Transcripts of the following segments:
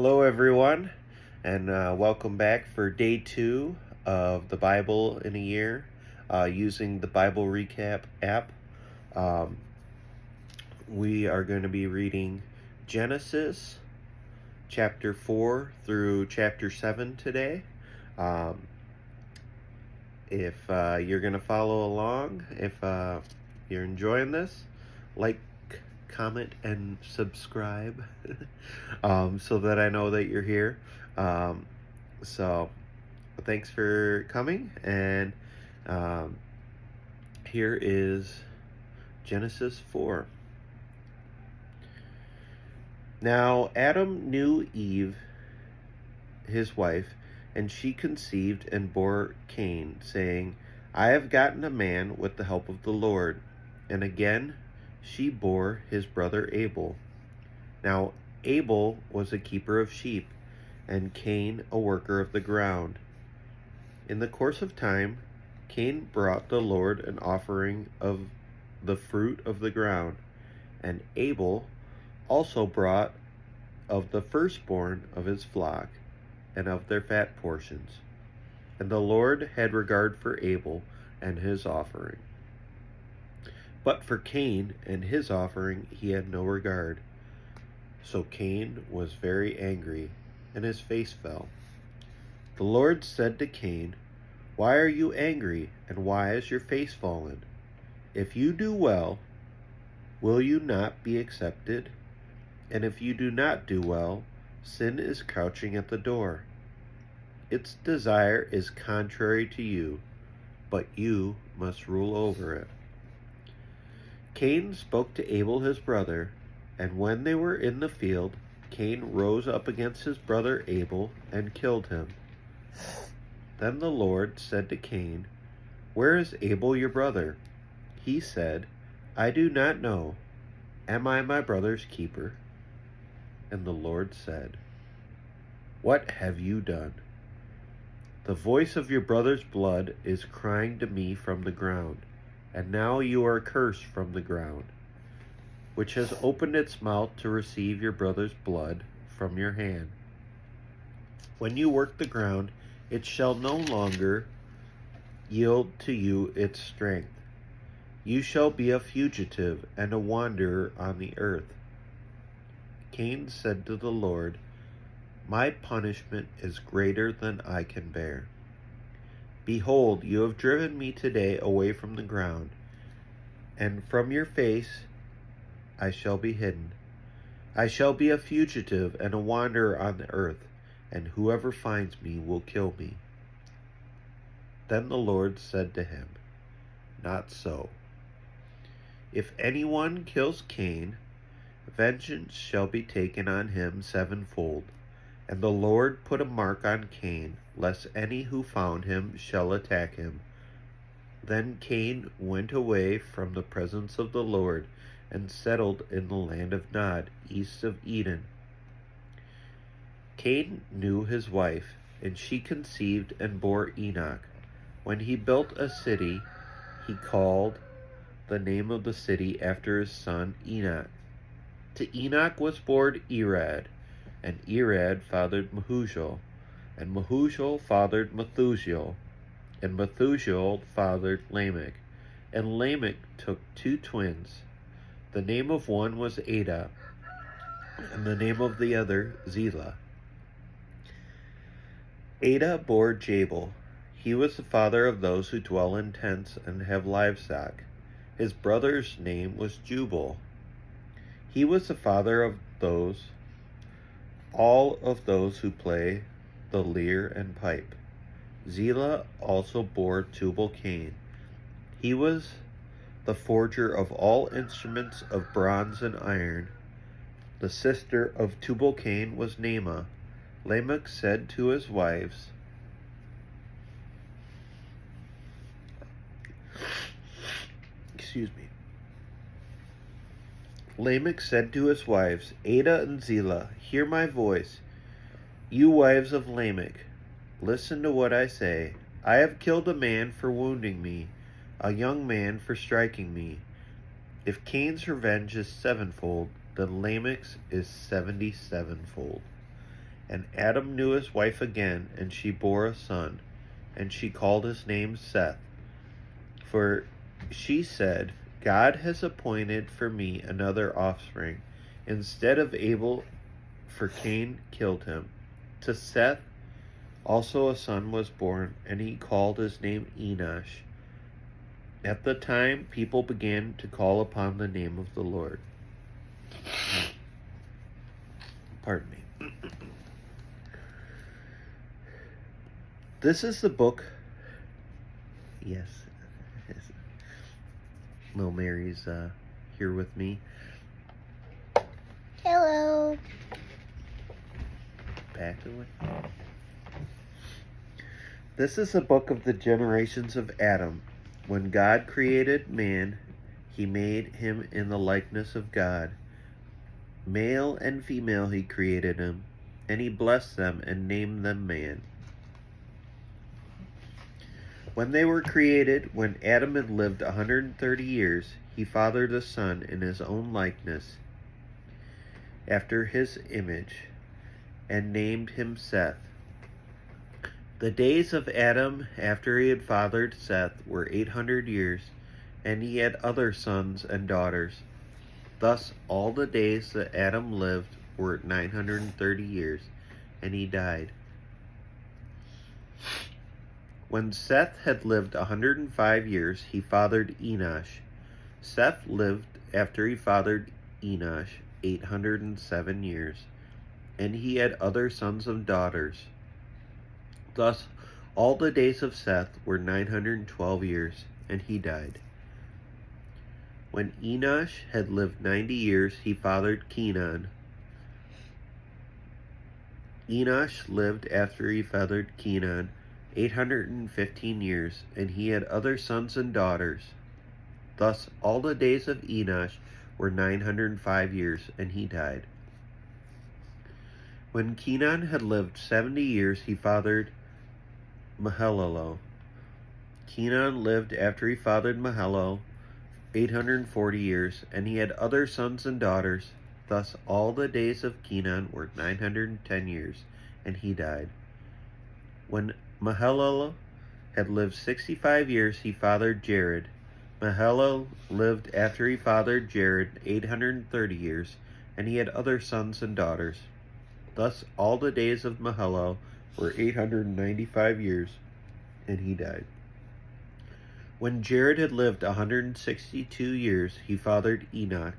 Hello, everyone, and welcome back for day 2 of the Bible in a year using the Bible Recap app. Um, we are going to be reading Genesis chapter 4 through chapter 7 today. If you're going to follow along, if you're enjoying this, like, comment, and subscribe so that I know that you're here. So thanks for coming, and here is Genesis 4. Now Adam knew Eve, his wife, and she conceived and bore Cain, saying, I have gotten a man with the help of the Lord. And again she bore his brother Abel. Now Abel was a keeper of sheep, and Cain a worker of the ground. In the course of time, Cain brought the Lord an offering of the fruit of the ground, and Abel also brought of the firstborn of his flock and of their fat portions. And the Lord had regard for Abel and his offering. But for Cain and his offering he had no regard. So Cain was very angry, and his face fell. The Lord said to Cain, Why are you angry, and why is your face fallen? If you do well, will you not be accepted? And if you do not do well, sin is crouching at the door. Its desire is contrary to you, but you must rule over it. Cain spoke to Abel his brother, and when they were in the field, Cain rose up against his brother Abel and killed him. Then the Lord said to Cain, Where is Abel your brother? He said, I do not know. Am I my brother's keeper? And the Lord said, What have you done? The voice of your brother's blood is crying to me from the ground, and now you are cursed from the ground, which has opened its mouth to receive your brother's blood from your hand. When you work the ground, it shall no longer yield to you its strength. You shall be a fugitive and a wanderer on the earth. Cain said to the Lord, My punishment is greater than I can bear. Behold, you have driven me today away from the ground, and from your face I shall be hidden. I shall be a fugitive and a wanderer on the earth, and whoever finds me will kill me. Then the Lord said to him, Not so. If anyone kills Cain, vengeance shall be taken on him sevenfold. And the Lord put a mark on Cain, lest any who found him shall attack him. Then Cain went away from the presence of the Lord and settled in the land of Nod, east of Eden. Cain knew his wife, and she conceived and bore Enoch. When he built a city, he called the name of the city after his son Enoch. To Enoch was born Irad, and Irad fathered Mehujael, and Mehujael fathered Methuselah, and Methuselah fathered Lamech. And Lamech took 2 twins. The name of one was Ada, and the name of the other Zillah. Ada bore Jabal. He was the father of those who dwell in tents and have livestock. His brother's name was Jubal. He was the father of all of those who play the lyre and pipe. Zillah also bore Tubal-Cain. He was the forger of all instruments of bronze and iron. The sister of Tubal-Cain was Naamah. Lamech said to his wives, Lamech said to his wives, Ada and Zillah, hear my voice. You wives of Lamech, listen to what I say. I have killed a man for wounding me, a young man for striking me. If Cain's revenge is sevenfold, then Lamech's is 77-fold. And Adam knew his wife again, and she bore a son, and she called his name Seth. For she said, God has appointed for me another offspring, instead of Abel, for Cain killed him. To Seth also a son was born, and he called his name Enosh. At the time, people began to call upon the name of the Lord. Pardon me. This is the book. Yes. Little Mary's here with me. Hello. Back away. This is the book of the generations of Adam. When God created man, he made him in the likeness of God. Male and female he created him, and he blessed them and named them man. When they were created, when Adam had lived 130 years, he fathered a son in his own likeness, after his image, and named him Seth. The days of Adam after he had fathered Seth were 800 years, and he had other sons and daughters. Thus all the days that Adam lived were 930 years, and he died. When Seth had lived 105 years, he fathered Enosh. Seth lived after he fathered Enosh 807 years, and he had other sons and daughters. Thus all the days of Seth were 912 years, and he died. When Enosh had lived 90 years, he fathered Kenan. Enosh lived after he fathered Kenan 815 years, and he had other sons and daughters. Thus all the days of Enosh were 905 years, and he died. When Kenan had lived 70 years, he fathered Mahalalel. Kenan lived after he fathered Mahalalel 840 years, and he had other sons and daughters. Thus all the days of Kenan were 910 years, and he died. When Mahalalel had lived 65 years, he fathered Jared. Mahalalel lived after he fathered Jared 830 years, and he had other sons and daughters. Thus all the days of Mahalalel were 895 years, and he died. When Jared had lived 162 years, he fathered Enoch.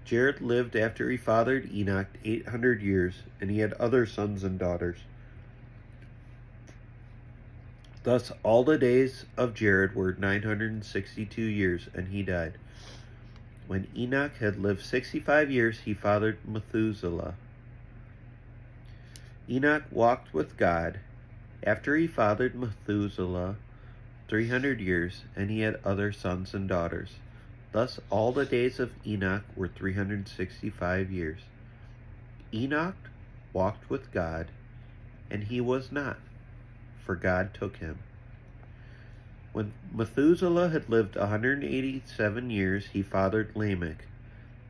Jared lived after he fathered Enoch 800 years, and he had other sons and daughters. Thus all the days of Jared were 962 years, and he died. When Enoch had lived 65 years, he fathered Methuselah. Enoch walked with God. After he fathered Methuselah 300 years, and he had other sons and daughters. Thus all the days of Enoch were 365 years. Enoch walked with God, and he was not, for God took him. When Methuselah had lived 187 years, he fathered Lamech.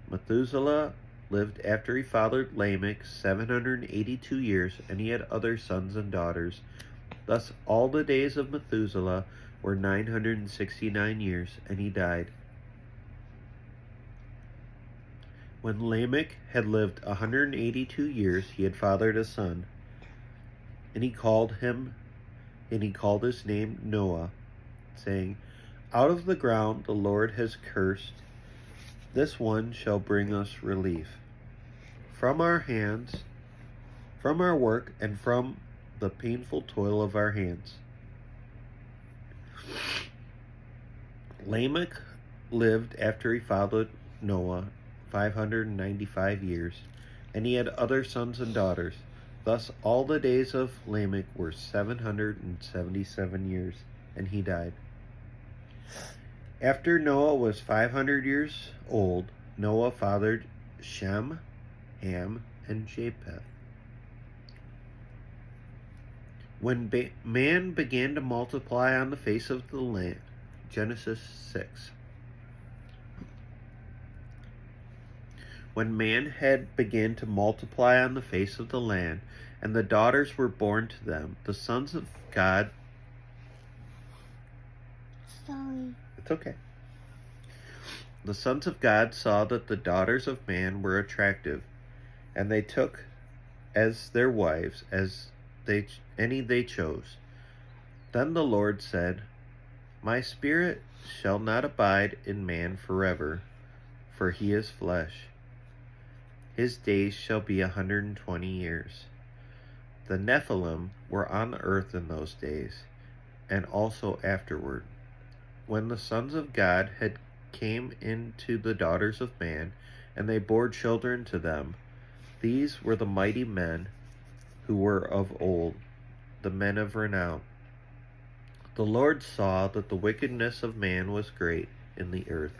Methuselah lived after he fathered Lamech 782 years, and he had other sons and daughters. Thus all the days of Methuselah were 969 years, and he died. When Lamech had lived 182 years, he had fathered a son, and he called his name Noah, saying, Out of the ground the Lord has cursed, this one shall bring us relief. From our hands, from our work, and from the painful toil of our hands. Lamech lived after he fathered Noah 595 years, and he had other sons and daughters. Thus all the days of Lamech were 777 years, and he died. After Noah was 500 years old, Noah fathered Shem, Ham, and Japheth. When man began to multiply on the face of the land, Genesis 6. When man had begun to multiply on the face of the land, and the daughters were born to them, the sons of God. Sorry. It's okay. The sons of God saw that the daughters of man were attractive, and they took as their wives any they chose. Then the Lord said, My spirit shall not abide in man forever, for he is flesh. His days shall be 120 years. The Nephilim were on the earth in those days, and also afterward. When the sons of God had came into the daughters of man, and they bore children to them, these were the mighty men who were of old, the men of renown. The Lord saw that the wickedness of man was great in the earth,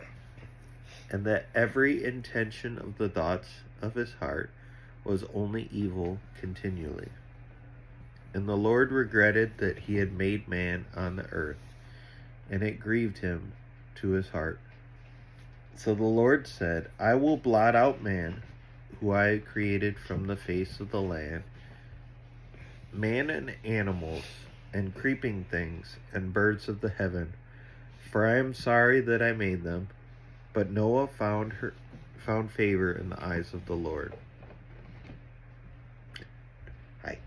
and that every intention of the thoughts of his heart was only evil continually. And the Lord regretted that he had made man on the earth, and it grieved him to his heart. So the Lord said, I will blot out man, who I created from the face of the land, man and animals, and creeping things, and birds of the heaven, for I am sorry that I made them. But Noah found favor in the eyes of the Lord. Hi.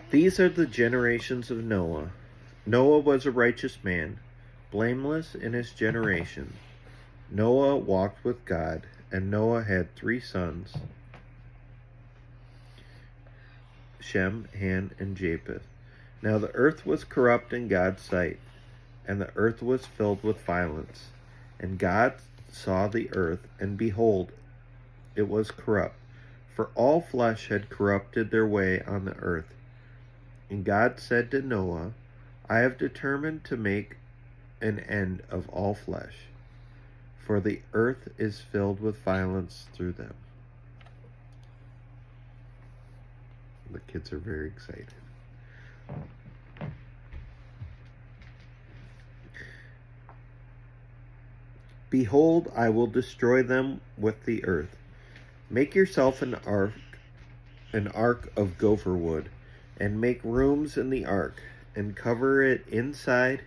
These are the generations of Noah. Noah was a righteous man, blameless in his generation. Noah walked with God, and Noah had 3 sons, Shem, Ham, and Japheth. Now the earth was corrupt in God's sight, and the earth was filled with violence. And God saw the earth, and behold, it was corrupt, for all flesh had corrupted their way on the earth. And God said to Noah, I have determined to make an end of all flesh, for the earth is filled with violence through them. The kids are very excited. Behold, I will destroy them with the earth. Make yourself an ark of gopher wood, and make rooms in the ark, and cover it inside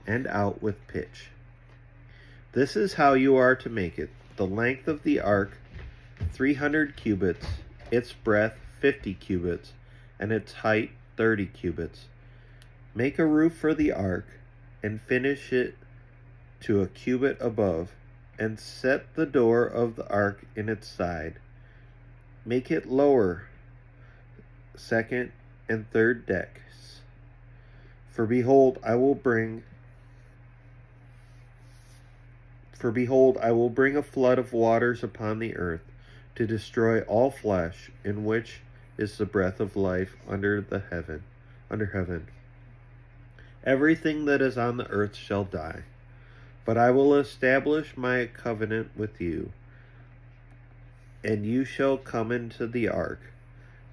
and out with pitch. This is how you are to make it. The length of the ark, 300 cubits, its breadth, 50 cubits, and its height, 30 cubits. Make a roof for the ark, and finish it to a cubit above, and set the door of the ark in its side. Make it lower, second and third decks. For behold, I will bring a flood of waters upon the earth, to destroy all flesh, in which is the breath of life under heaven. Everything that is on the earth shall die. But I will establish my covenant with you, and you shall come into the ark,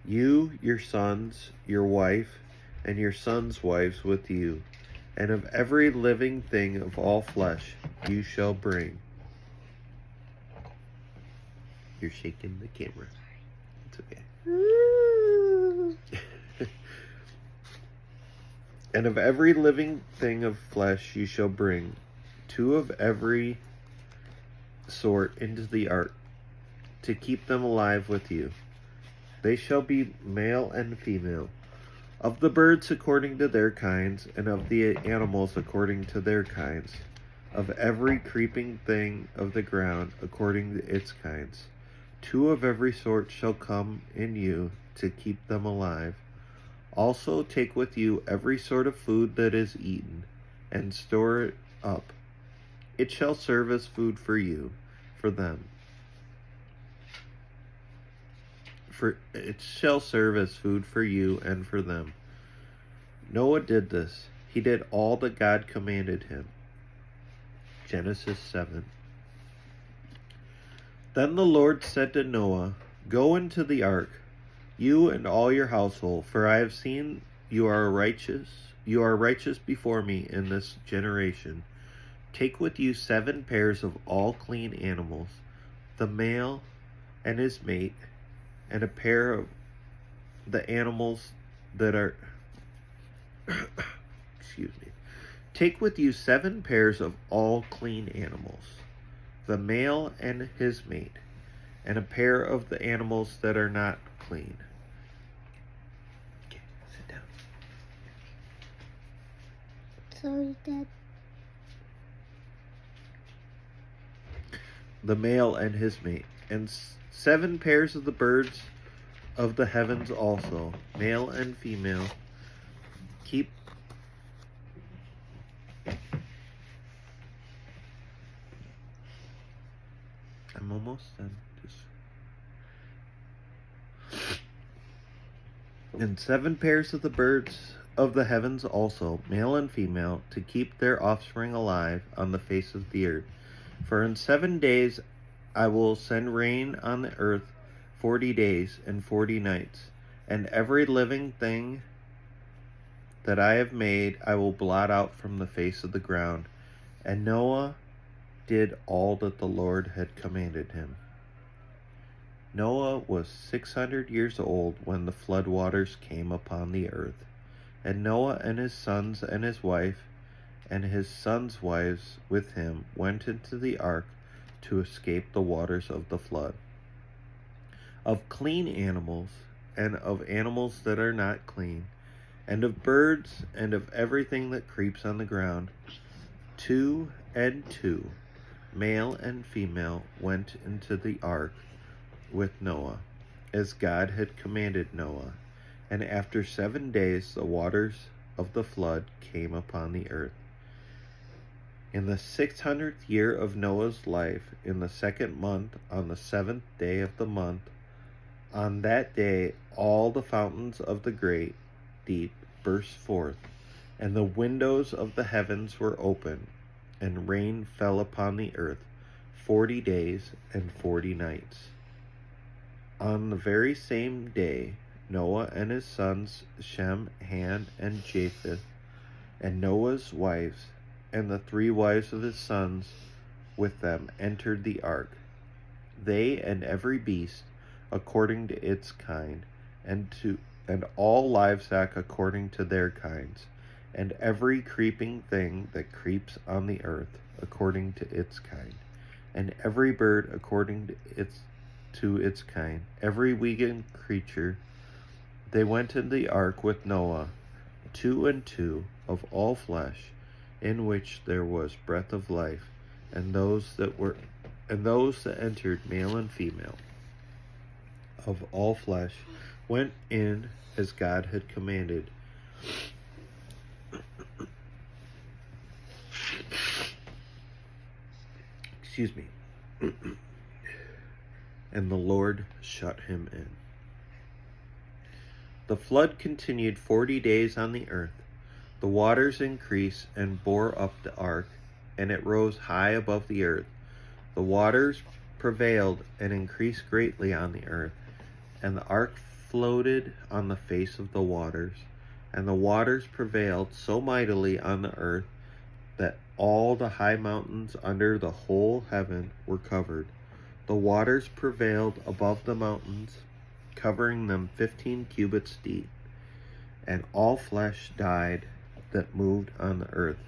you, your sons, your wife, and your sons' wives with you, and of every living thing of all flesh you shall bring. You're shaking the camera. It's okay. And of every living thing of flesh you shall bring 2 of every sort into the ark, to keep them alive with you. They shall be male and female, of the birds according to their kinds, and of the animals according to their kinds, of every creeping thing of the ground according to its kinds. 2 of every sort shall come in you, to keep them alive. Also take with you every sort of food that is eaten, and store it up. It shall serve as food for you, for them. For it shall serve as food for you and for them. Noah did this. He did all that God commanded him. Genesis 7. Then the Lord said to Noah, Go into the ark, you and all your household, for I have seen you are righteous before me in this generation. Take with you 7 pairs of all clean animals, the male and his mate, and a pair of the animals that are excuse me. Take with you 7 pairs of all clean animals, the male and his mate, and a pair of the animals that are not clean. Okay, sit down. Sorry, Dad. The male and his mate, and 7 pairs of the birds of the heavens also, male and female. Keep I'm almost done. And 7 pairs of the birds of the heavens also, male and female, to keep their offspring alive on the face of the earth. For in 7 days I will send rain on the earth 40 days and 40 nights, and every living thing that I have made I will blot out from the face of the ground. And Noah did all that the Lord had commanded him. Noah was 600 years old when the flood waters came upon the earth. And Noah and his sons and his wife and his sons' wives with him went into the ark to escape the waters of the flood. Of clean animals and of animals that are not clean, and of birds and of everything that creeps on the ground, 2 and 2, male and female, went into the ark with Noah, as God had commanded Noah. And after 7 days the waters of the flood came upon the earth. In the 600th year of Noah's life, in the 2nd month, on the 7th day of the month, on that day all the fountains of the great deep burst forth, and the windows of the heavens were opened, and rain fell upon the earth 40 days and 40 nights. On the very same day, Noah and his sons Shem, Ham, and Japheth, and Noah's wives, and the 3 wives of his sons with them entered the ark, they and every beast according to its kind, and all livestock according to their kinds, and every creeping thing that creeps on the earth according to its kind, and every bird according to its kind, every winged creature. They went in the ark with Noah, 2 and 2, of all flesh, in which there was breath of life, and those that entered, male and female, of all flesh, went in as God had commanded. Excuse me. And the Lord shut him in. The flood continued 40 days on the earth. The waters increased and bore up the ark, and it rose high above the earth. The waters prevailed and increased greatly on the earth, and the ark floated on the face of the waters. And the waters prevailed so mightily on the earth that all the high mountains under the whole heaven were covered. The waters prevailed above the mountains, covering them 15 cubits deep. And all flesh died that moved on the earth,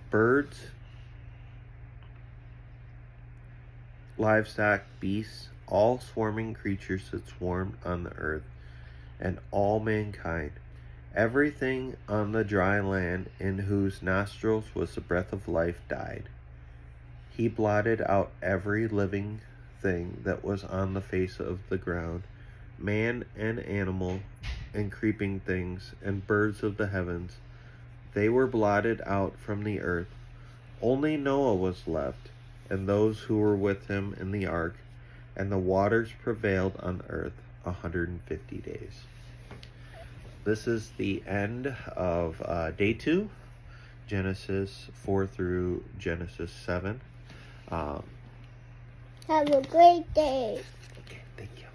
birds, livestock, beasts, all swarming creatures that swarmed on the earth, and all mankind. Everything on the dry land in whose nostrils was the breath of life died. He blotted out every living thing that was on the face of the ground, man and animal, and creeping things, and birds of the heavens. They were blotted out from the earth. Only Noah was left, and those who were with him in the ark, and the waters prevailed on the earth 150 days. This is the end of day 2, Genesis 4 through Genesis 7. Have a great day. Okay, thank you.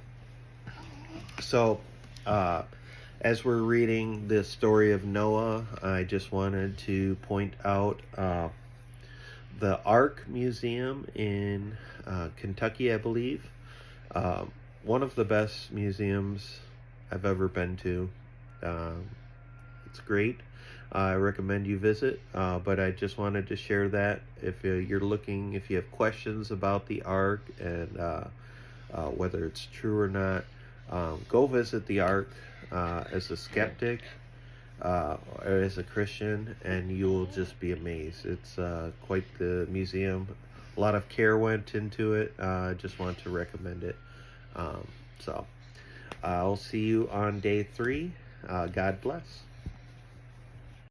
So, as we're reading the story of Noah, I just wanted to point out the Ark Museum in Kentucky, I believe. One of the best museums I've ever been to. It's great. I recommend you visit, but I just wanted to share that. If you're looking, if you have questions about the Ark and whether it's true or not, go visit the Ark as a skeptic or as a Christian, and you will just be amazed. It's quite the museum. A lot of care went into it. I just want to recommend it. So I'll see you on day 3. God bless.